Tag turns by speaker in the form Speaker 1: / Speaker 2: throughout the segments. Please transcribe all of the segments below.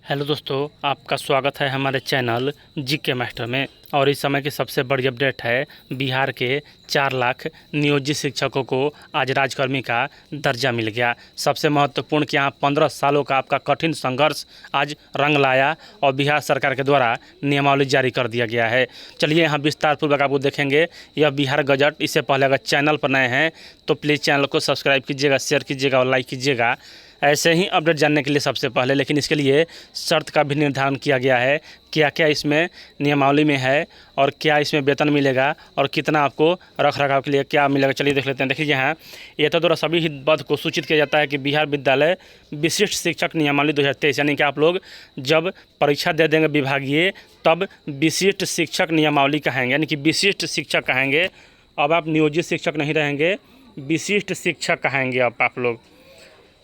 Speaker 1: Hello दोस्तों, आपका स्वागत है हमारे चैनल जीके मास्टर में। और इस समय की सबसे बड़ी अपडेट है, बिहार के 4 लाख नियोजित शिक्षकों को आज राजकर्मी का दर्जा मिल गया। सबसे महत्वपूर्ण कि यहाँ 15 सालों का आपका कठिन संघर्ष आज रंग लाया और बिहार सरकार के द्वारा नियमावली जारी कर दिया गया है। चलिए यहाँ विस्तारपूर्वक आपको देखेंगे यह बिहार गजट। इससे पहले अगर चैनल पर नए हैं तो प्लीज़ चैनल को सब्सक्राइब कीजिएगा, शेयर कीजिएगा और लाइक कीजिएगा ऐसे ही अपडेट जानने के लिए सबसे पहले। लेकिन इसके लिए शर्त का भी निर्धारण किया गया है, क्या क्या इसमें नियमावली में है और क्या इसमें वेतन मिलेगा और कितना आपको रख रखाव के लिए क्या मिलेगा। चलिए देख लेते हैं। देखिए यहाँ ये तो द्वारा सभी हितबद्ध को सूचित किया जाता है कि बिहार विद्यालय विशिष्ट शिक्षक नियमावली 2023, यानी कि आप लोग जब परीक्षा दे देंगे विभागीय तब विशिष्ट शिक्षक नियमावली कहेंगे, यानी कि विशिष्ट शिक्षक कहेंगे। अब आप नियोजित शिक्षक नहीं रहेंगे, विशिष्ट शिक्षक कहेंगे। अब आप लोग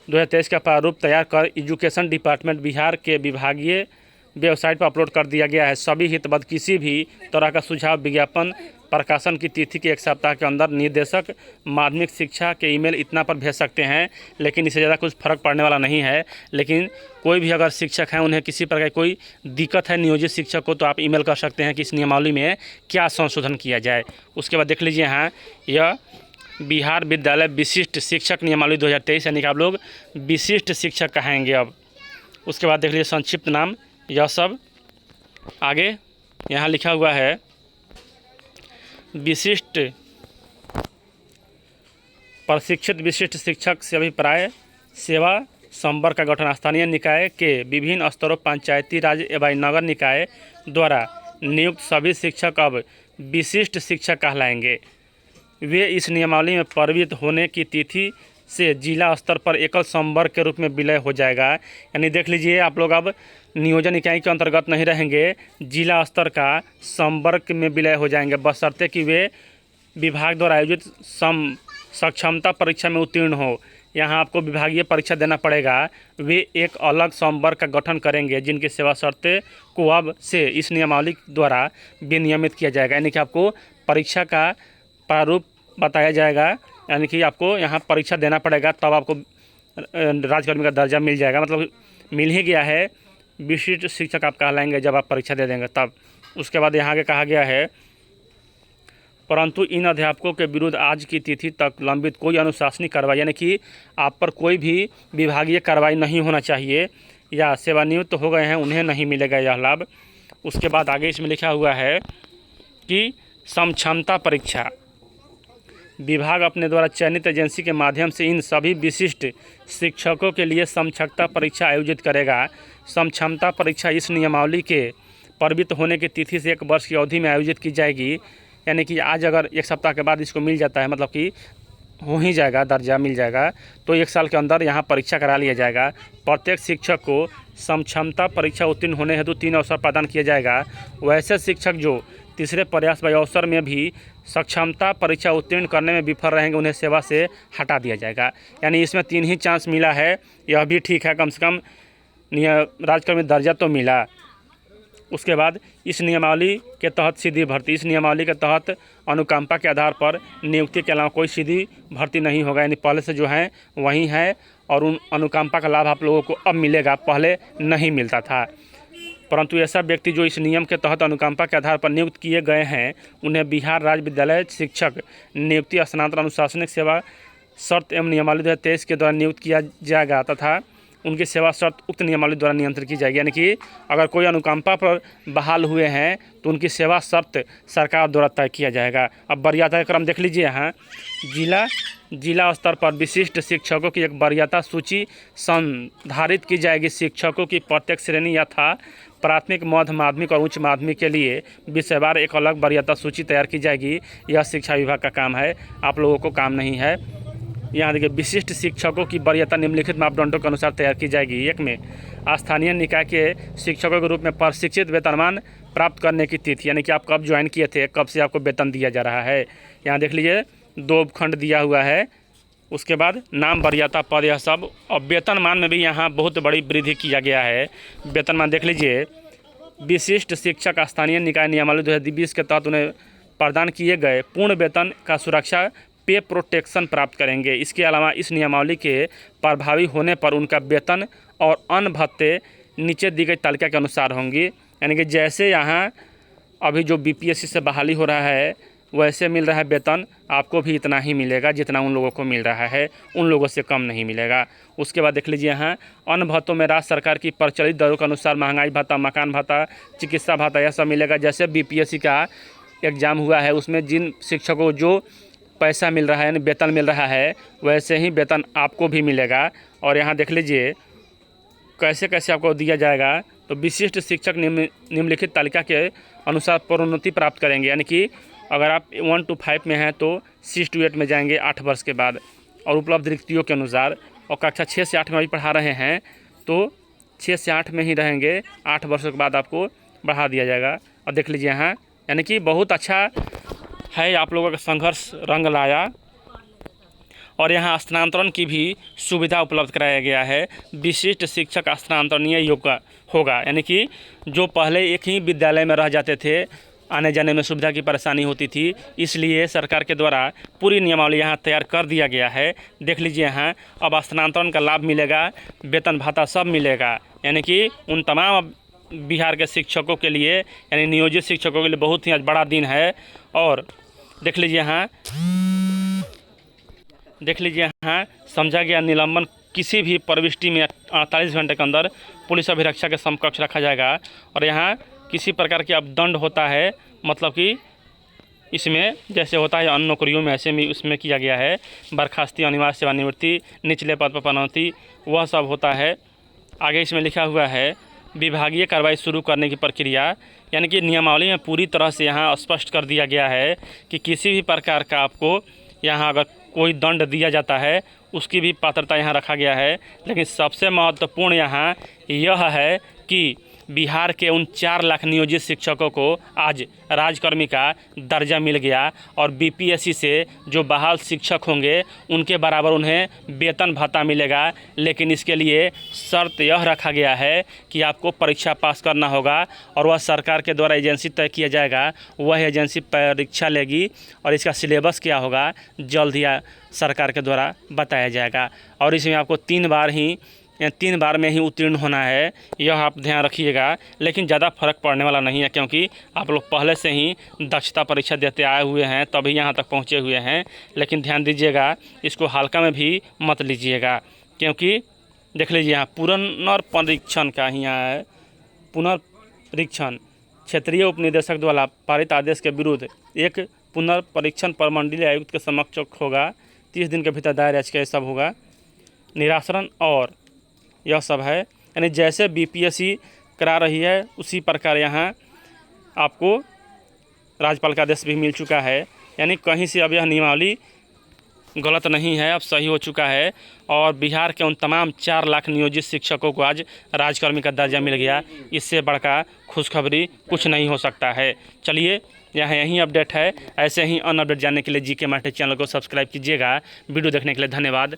Speaker 1: 2023 का प्रारूप तैयार कर एजुकेशन डिपार्टमेंट बिहार के विभागीय वेबसाइट पर अपलोड कर दिया गया है। सभी हितबद्ध किसी भी तरह का सुझाव विज्ञापन प्रकाशन की तिथि के 1 सप्ताह के अंदर निदेशक माध्यमिक शिक्षा के ईमेल इतना पर भेज सकते हैं। लेकिन इससे ज़्यादा कुछ फर्क पड़ने वाला नहीं है। लेकिन कोई भी अगर शिक्षक हैं, उन्हें किसी प्रकार की कोई दिक्कत है नियोजित शिक्षक को, तो आप ईमेल कर सकते हैं कि इस नियमावली में क्या संशोधन किया जाए। उसके बाद देख लीजिए यहाँ यह बिहार विद्यालय विशिष्ट शिक्षक नियमावली 2023, यानी कि आप लोग विशिष्ट शिक्षक कहेंगे अब। उसके बाद देख लीजिए संक्षिप्त नाम, यह सब आगे यहाँ लिखा हुआ है। विशिष्ट प्रशिक्षित विशिष्ट शिक्षक से अभिप्राय सेवा संवर्ग का गठन स्थानीय निकाय के विभिन्न स्तरों पंचायती राज एवं नगर निकाय द्वारा नियुक्त सभी शिक्षक अब विशिष्ट शिक्षक कहलाएंगे। वे इस नियमावली में प्रवृत्त होने की तिथि से जिला स्तर पर एकल संवर्ग के रूप में विलय हो जाएगा। यानी देख लीजिए आप लोग अब नियोजन इकाई के अंतर्गत नहीं रहेंगे, जिला स्तर का संवर्ग में विलय हो जाएंगे, बशर्ते कि वे विभाग द्वारा आयोजित सक्षमता परीक्षा में उत्तीर्ण हो। यहाँ आपको विभागीय परीक्षा देना पड़ेगा। वे एक अलग संवर्ग का गठन करेंगे जिनकी सेवा शर्तें को अब से इस नियमावली द्वारा विनियमित किया जाएगा। यानी कि आपको परीक्षा का प्रारूप बताया जाएगा, यानी कि आपको यहाँ परीक्षा देना पड़ेगा, तब आपको राजकर्मी का दर्जा मिल जाएगा। मतलब मिल ही गया है, विशिष्ट शिक्षक आप कहलाएंगे जब आप परीक्षा दे देंगे तब। उसके बाद यहाँ के कहा गया है, परंतु इन अध्यापकों के विरुद्ध आज की तिथि तक लंबित कोई अनुशासनिक कार्रवाई, यानी कि आप पर कोई भी विभागीय कार्रवाई नहीं होना चाहिए या सेवानिवृत्त हो गए हैं उन्हें नहीं मिलेगा यह लाभ। उसके बाद आगे इसमें लिखा हुआ है कि समक्षमता परीक्षा विभाग अपने द्वारा चयनित एजेंसी के माध्यम से इन सभी विशिष्ट शिक्षकों के लिए समक्षमता परीक्षा आयोजित करेगा। समक्षमता परीक्षा इस नियमावली के प्रवृत्त होने की तिथि से 1 वर्ष की अवधि में आयोजित की जाएगी। यानी कि आज अगर 1 सप्ताह के बाद इसको मिल जाता है, मतलब कि हो ही जाएगा, दर्जा मिल जाएगा, तो 1 साल के अंदर यहाँ परीक्षा करा लिया जाएगा। प्रत्येक शिक्षक को समक्षमता परीक्षा उत्तीर्ण होने हेतु 3 अवसर प्रदान किया जाएगा। वैसे शिक्षक जो तीसरे प्रयास व अवसर में भी सक्षमता परीक्षा उत्तीर्ण करने में विफल रहेंगे, उन्हें सेवा से हटा दिया जाएगा। यानी इसमें 3 ही चांस मिला है, यह भी ठीक है, कम से कम राजकर्मी दर्जा तो मिला। उसके बाद इस नियमावली के तहत सीधी भर्ती, इस नियमावली के तहत अनुकंपा के आधार पर नियुक्ति के अलावा कोई सीधी भर्ती नहीं होगा। यानी पहले से जो है वही है और उन अनुकंपा का लाभ आप लोगों को अब मिलेगा, पहले नहीं मिलता था। परंतु ऐसा व्यक्ति जो इस नियम के तहत अनुकंपा के आधार पर नियुक्त किए गए हैं, उन्हें बिहार राज्य विद्यालय शिक्षक नियुक्ति स्थानांतरण अनुशासनिक सेवा शर्त एवं नियमावली 2023 के द्वारा नियुक्त किया जाएगा तथा उनकी सेवा शर्त उक्त नियमावली द्वारा नियंत्रित की जाएगी। यानी कि अगर कोई अनुकंपा पर बहाल हुए हैं तो उनकी सेवा शर्त सरकार द्वारा तय किया जाएगा। अब वरीयता क्रम देख लीजिए यहाँ, जिला स्तर पर विशिष्ट शिक्षकों की एक वरीयता सूची संधारित की जाएगी। शिक्षकों की प्रत्येक श्रेणी यथा प्राथमिक, मध्य माध्यमिक और उच्च माध्यमिक के लिए विषयवार एक अलग वरीयता सूची तैयार की जाएगी। यह शिक्षा विभाग का काम है, आप लोगों को काम नहीं है। यहाँ देखिए, विशिष्ट शिक्षकों की वरीयता निम्नलिखित मापदंडों के अनुसार तैयार की जाएगी। 1 में स्थानीय निकाय के शिक्षकों के रूप में प्रशिक्षित वेतनमान प्राप्त करने की तिथि, यानी कि आप कब ज्वाइन किए थे, कब से आपको वेतन दिया जा रहा है। यहाँ देख लीजिए 2 खंड दिया हुआ है। उसके बाद नाम, वरीयता, पद, यह सब। और वेतनमान में भी यहाँ बहुत बड़ी वृद्धि किया गया है। वेतनमान देख लीजिए, विशिष्ट शिक्षक स्थानीय निकाय नियमावली 2020 के तहत उन्हें प्रदान किए गए पूर्ण वेतन का सुरक्षा पे प्रोटेक्शन प्राप्त करेंगे। इसके अलावा इस नियमावली के प्रभावी होने पर उनका वेतन और अन्य भत्ते नीचे दी गई तालिका के अनुसार होंगी। यानी कि जैसे यहाँ अभी जो बीपीएससी से बहाली हो रहा है वैसे मिल रहा है वेतन, आपको भी इतना ही मिलेगा जितना उन लोगों को मिल रहा है, उन लोगों से कम नहीं मिलेगा। उसके बाद देख लीजिए यहाँ अन्य भत्तों में राज्य सरकार की प्रचलित दरों के अनुसार महंगाई भत्ता, मकान भत्ता, चिकित्सा भत्ता यह सब मिलेगा। जैसे बीपीएससी का एग्ज़ाम हुआ है उसमें जिन शिक्षकों को जो पैसा मिल रहा है यानी वेतन मिल रहा है वैसे ही वेतन आपको भी मिलेगा। और यहाँ देख लीजिए कैसे कैसे आपको दिया जाएगा। तो विशिष्ट शिक्षक निम्नलिखित तालिका के अनुसार प्रोन्नति प्राप्त करेंगे। यानी कि अगर आप 1 to 5 में हैं तो 6 to 8 में जाएंगे 8 वर्ष के बाद, और उपलब्ध रिक्तियों के अनुसार। और कक्षा 6 से 8 में अभी पढ़ा रहे हैं तो 6 से 8 में ही रहेंगे, 8 वर्षों के बाद आपको बढ़ा दिया जाएगा। और देख लीजिए यहाँ यानी कि बहुत अच्छा है, आप लोगों का संघर्ष रंग लाया। और यहाँ स्थानांतरण की भी सुविधा उपलब्ध कराया गया है। विशिष्ट शिक्षक स्थानांतरणीय योग्य होगा। यानी कि जो पहले एक ही विद्यालय में रह जाते थे, आने जाने में सुविधा की परेशानी होती थी, इसलिए सरकार के द्वारा पूरी नियमावली यहाँ तैयार कर दिया गया है। देख लीजिए यहाँ अब स्थानांतरण का लाभ मिलेगा, वेतन भत्ता सब मिलेगा। यानी कि उन तमाम बिहार के शिक्षकों के लिए यानी नियोजित शिक्षकों के लिए बहुत ही आज बड़ा दिन है। और देख लीजिए यहाँ समझा गया निलंबन किसी भी प्रविष्टि में 48 घंटे के अंदर पुलिस अभिरक्षा के समकक्ष रखा जाएगा। और यहाँ किसी प्रकार के अब दंड होता है, मतलब कि इसमें जैसे होता है अन्य नौकरियों में ऐसे भी उसमें किया गया है, बर्खास्ती, अनिवार्य सेवानिवृत्ति, निचले पद पर पदोन्नति, वह सब होता है। आगे इसमें लिखा हुआ है विभागीय कार्रवाई शुरू करने की प्रक्रिया। यानी कि नियमावली में पूरी तरह से यहाँ स्पष्ट कर दिया गया है कि किसी भी प्रकार का आपको यहाँ अगर कोई दंड दिया जाता है उसकी भी पात्रता यहाँ रखा गया है। लेकिन सबसे महत्वपूर्ण यहाँ यह है कि बिहार के उन 4 लाख नियोजित शिक्षकों को आज राजकर्मी का दर्जा मिल गया। और बीपीएससी से जो बहाल शिक्षक होंगे उनके बराबर उन्हें वेतन भत्ता मिलेगा। लेकिन इसके लिए शर्त यह रखा गया है कि आपको परीक्षा पास करना होगा, और वह सरकार के द्वारा एजेंसी तय किया जाएगा, वह एजेंसी परीक्षा लेगी और इसका सिलेबस क्या होगा जल्द ही सरकार के द्वारा बताया जाएगा। और इसमें आपको 3 बार में ही उत्तीर्ण होना है, यह आप ध्यान रखिएगा। लेकिन ज़्यादा फर्क पड़ने वाला नहीं है, क्योंकि आप लोग पहले से ही दक्षता परीक्षा देते आए हुए हैं, तभी यहाँ तक पहुँचे हुए हैं। लेकिन ध्यान दीजिएगा, इसको हल्का में भी मत लीजिएगा, क्योंकि देख लीजिए यहाँ पुनर्परीक्षण का ही यहाँ है। पुनर्परीक्षण क्षेत्रीय उपनिदेशक द्वारा पारित आदेश के विरुद्ध एक पुनर्परीक्षण प्रमंडलीय आयुक्त के समक्ष होगा। 30 दिन के भीतर दायर याचिका ये सब होगा। निराकरण और यह सब है। यानी जैसे बीपीएससी करा रही है उसी प्रकार यहाँ आपको राज्यपाल का आदेश भी मिल चुका है। यानी कहीं से अब यह नियमावली गलत नहीं है, अब सही हो चुका है। और बिहार के उन तमाम 4 लाख नियोजित शिक्षकों को आज राजकर्मी का दर्जा मिल गया। इससे बढ़कर खुशखबरी कुछ नहीं हो सकता है। चलिए यहाँ यही अपडेट है। ऐसे ही अन्य अपडेट जानने के लिए जीके मास्टर चैनल को सब्सक्राइब कीजिएगा। वीडियो देखने के लिए धन्यवाद।